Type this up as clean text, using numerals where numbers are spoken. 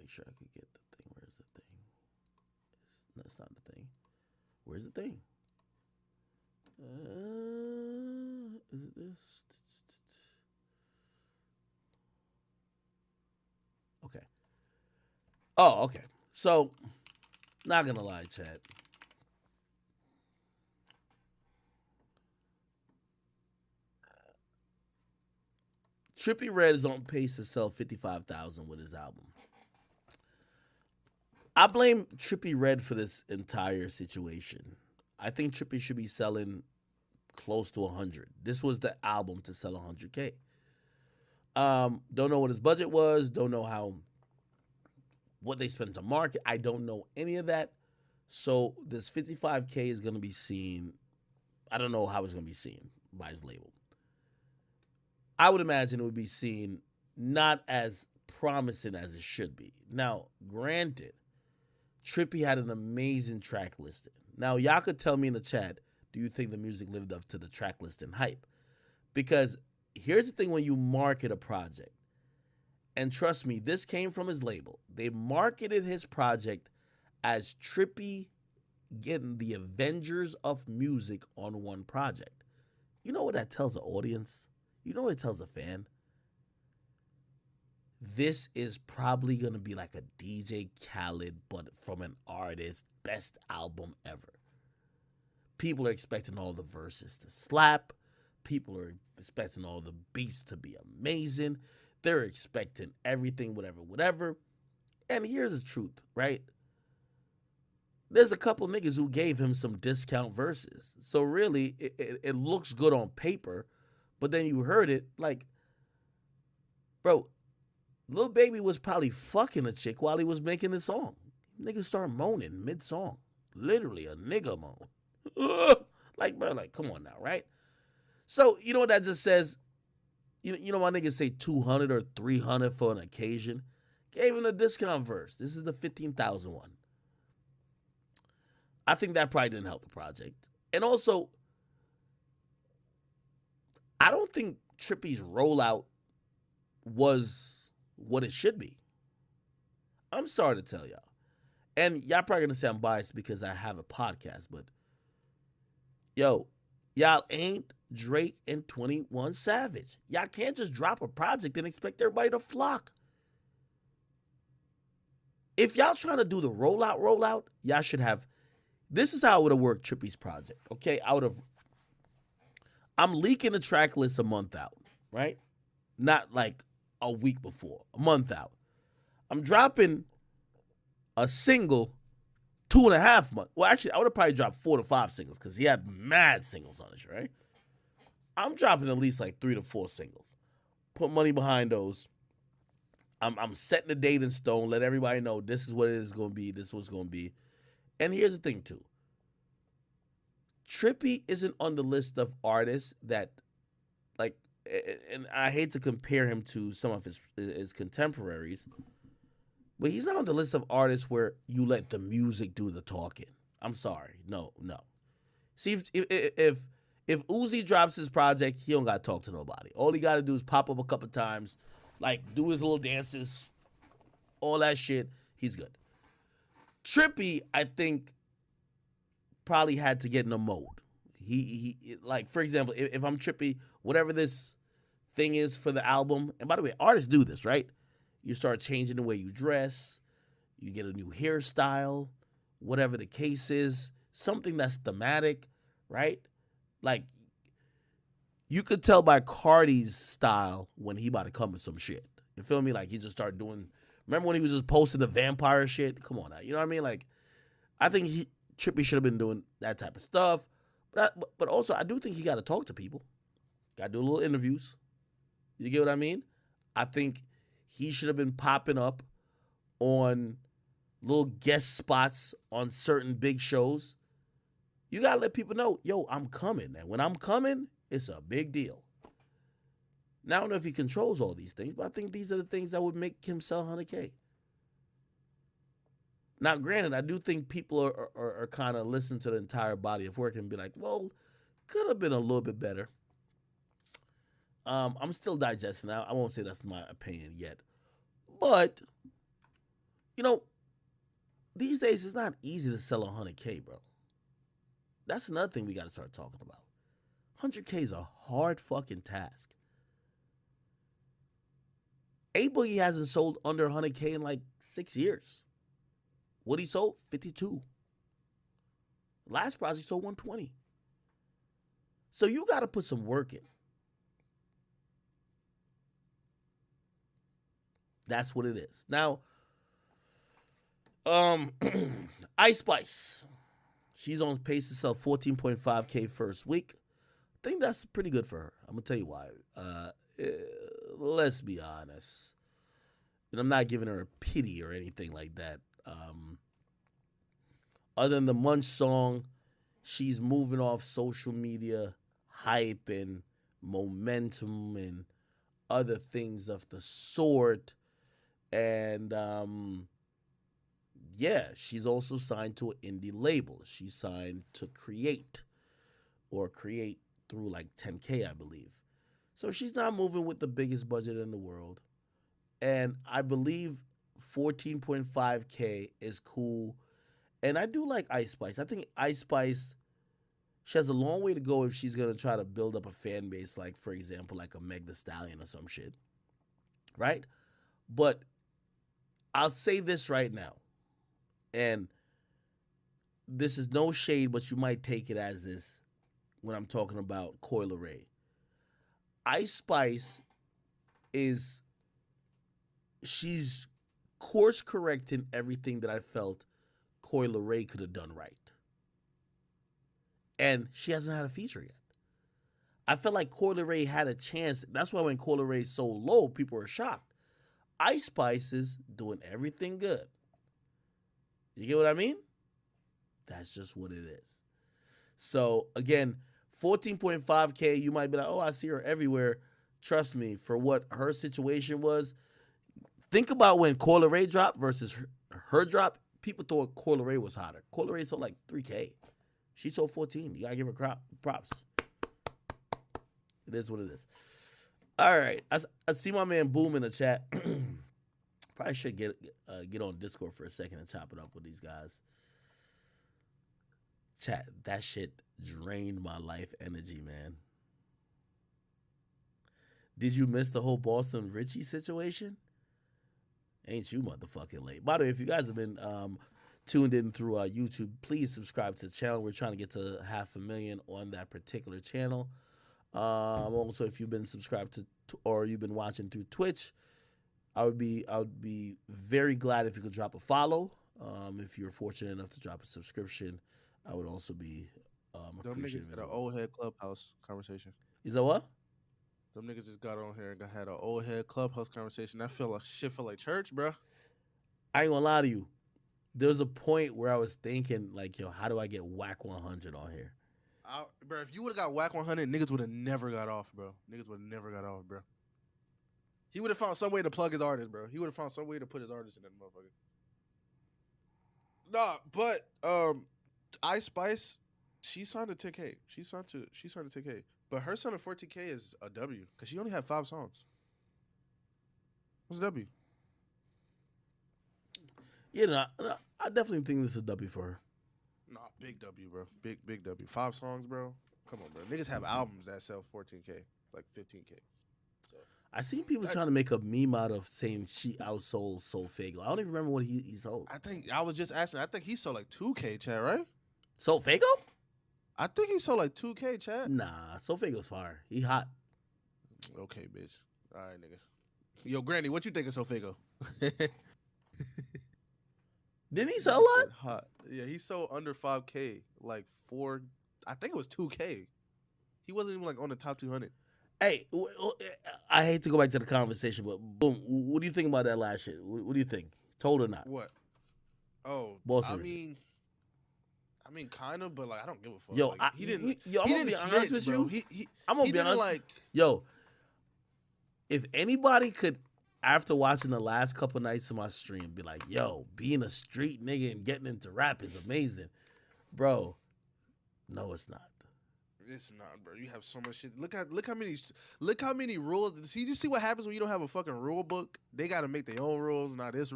make sure I could get the thing. Where's the thing? That's not the thing. Where's the thing? Is it this? Okay. Oh, okay. So, not gonna lie, Chad. Trippie Redd is on pace to sell 55,000 with his album. I blame Trippie Redd for this entire situation. I think Trippie should be selling close to 100. This was the album to sell 100K. Don't know what his budget was. Don't know how what they spent to market. I don't know any of that. So this 55K is going to be seen. I don't know how it's going to be seen by his label. I would imagine it would be seen not as promising as it should be. Now, granted, Trippie had an amazing track listing. Now, y'all could tell me in the chat, do you think the music lived up to the track listing hype? Because here's the thing when you market a project, and trust me, this came from his label. They marketed his project as Trippie getting the Avengers of music on one project. You know what that tells an audience? You know what it tells a fan? This is probably going to be like a DJ Khaled, but from an artist, best album ever. People are expecting all the verses to slap. People are expecting all the beats to be amazing. They're expecting everything, whatever. And here's the truth, right? There's a couple niggas who gave him some discount verses. So really, it looks good on paper, but then you heard it, like, bro, Lil Baby was probably fucking a chick while he was making the song. Niggas start moaning mid-song. Literally a nigga moan. Like, bro, like, come on now, right? So, you know what that just says? You know why niggas say 200 or 300 for an occasion? Gave him a discount verse. This is the 15,000 one. I think that probably didn't help the project. And also, I don't think Trippie's rollout was what it should be. I'm sorry to tell y'all. And y'all probably gonna say I'm biased because I have a podcast, but yo, y'all ain't Drake and 21 Savage. Y'all can't just drop a project and expect everybody to flock. If y'all trying to do the rollout, y'all should have. This is how it would have worked Trippie's project. Okay, I'm leaking the track list a month out, right? Not like a week before, a month out. I'm dropping a single 2.5 months. Well, actually, I would have probably dropped 4 to 5 singles because he had mad singles on it, right? I'm dropping at least like 3 to 4 singles. Put money behind those. I'm setting the date in stone. Let everybody know this is what it is going to be. This is what's going to be. And here's the thing, too. Trippie isn't on the list of artists that, like, and I hate to compare him to some of his contemporaries, but he's not on the list of artists where you let the music do the talking. I'm sorry. No. See, if Uzi drops his project, he don't got to talk to nobody. All he got to do is pop up a couple times, like, do his little dances, all that shit. He's good. Trippie, I think, probably had to get in a mode. He like, for example, if I'm Trippie, whatever this thing is for the album, and by the way, artists do this, right? You start changing the way you dress, you get a new hairstyle, whatever the case is, something that's thematic, right? Like, you could tell by Cardi's style when he about to come with some shit. You feel me? Like, he just started doing. Remember when he was just posting the vampire shit? Come on now. You know what I mean? Like, I think Trippie should have been doing that type of stuff. But also, I do think he got to talk to people. Got to do little interviews. You get what I mean? I think he should have been popping up on little guest spots on certain big shows. You got to let people know, yo, I'm coming. And when I'm coming, it's a big deal. Now, I don't know if he controls all these things, but I think these are the things that would make him sell 100K. Now, granted, I do think people are kind of listening to the entire body of work and be like, well, could have been a little bit better. I'm still digesting. I won't say that's my opinion yet. But You know, these days it's not easy to sell 100K, bro. That's another thing we got to start talking about. 100K is a hard fucking task. A Boogie hasn't sold under 100K in like 6 years. What he sold? 52. Last prize he sold 120. So you got to put some work in. That's what it is. Now, Ice Spice. She's on pace to sell 14.5K first week. I think that's pretty good for her. I'm going to tell you why. Let's be honest. And I'm not giving her a pity or anything like that. Other than the Munch song, she's moving off social media hype and momentum and other things of the sort. And yeah, she's also signed to an indie label. She's signed to Create through like 10K, I believe. So she's not moving with the biggest budget in the world. And I believe 14.5K is cool. And I do like Ice Spice. I think Ice Spice, she has a long way to go if she's going to try to build up a fan base, like, for example, like a Meg Thee Stallion or some shit. Right? But I'll say this right now. And this is no shade, but you might take it as this when I'm talking about Coi Leray. Ice Spice she's course correcting everything that I felt Coi Leray could have done right. And she hasn't had a feature yet. I felt like Coi Leray had a chance. That's why when Coi Leray's so low, people were shocked. Ice Spice is doing everything good. You get what I mean? That's just what it is. So, again, 14.5K, you might be like, oh, I see her everywhere. Trust me, for what her situation was, think about when Coi Leray dropped versus her drop. People thought Coi Leray was hotter. Coi Leray sold like 3K. She sold 14. You got to give her props. It is what it is. All right. I see my man Boom in the chat. Probably should get on Discord for a second and chop it up with these guys. Chat, that shit drained my life energy, man. Did you miss the whole Boston Richie situation? Ain't you motherfucking late. By the way, if you guys have been tuned in through YouTube, please subscribe to the channel. We're trying to get to 500,000 on that particular channel. Also, if you've been subscribed to or you've been watching through Twitch, I would be very glad if you could drop a follow. If you're fortunate enough to drop a subscription, I would also be appreciative. Them niggas got an old head clubhouse conversation. Is that what? Them niggas just got on here and had an old head clubhouse conversation. That feel like church, bro. I ain't gonna lie to you. There was a point where I was thinking, like, yo, how do I get whack 100 on here? Bro, if you would have got whack 100, niggas would have never got off, bro. He would have found some way to plug his artist, bro. He would have found some way to put his artist in that motherfucker. Nah, but Ice Spice, she signed to 10K. She signed to 10K. But her signing 14K is a W because she only had 5 songs. What's a W? Yeah, no, I definitely think this is a W for her. Nah, big W, bro. Big W. 5 songs, bro. Come on, bro. Niggas have albums that sell 14K, like 15K. So I seen people trying to make a meme out of saying she outsold Soulfago. I don't even remember what he sold. I was just asking. I think he sold like 2K, Chad, right? Soulfago? I think he sold like 2K, Chad. Nah, Soulfago's fire. He hot. Okay, bitch. All right, nigga. Yo, Granny, what you think of Soulfago? Didn't he sell a lot? Hot. Yeah, he sold under 5K, like 4. I think it was 2K. He wasn't even like on the top 200. Hey, I hate to go back to the conversation, but Boom, what do you think about that last shit? What do you think? Told or not? What? Oh, Boston I mean, kind of, but like I don't give a fuck. Yo, like, he didn't. Yo, I'm gonna be honest with you. I'm gonna be honest. Like, yo, if anybody could, after watching the last couple nights of my stream, be like, yo, being a street nigga and getting into rap is amazing, bro. No, it's not. It's not, bro. You have so much shit. Look how many rules. See, you see what happens when you don't have a fucking rule book? They got to make their own rules. Now this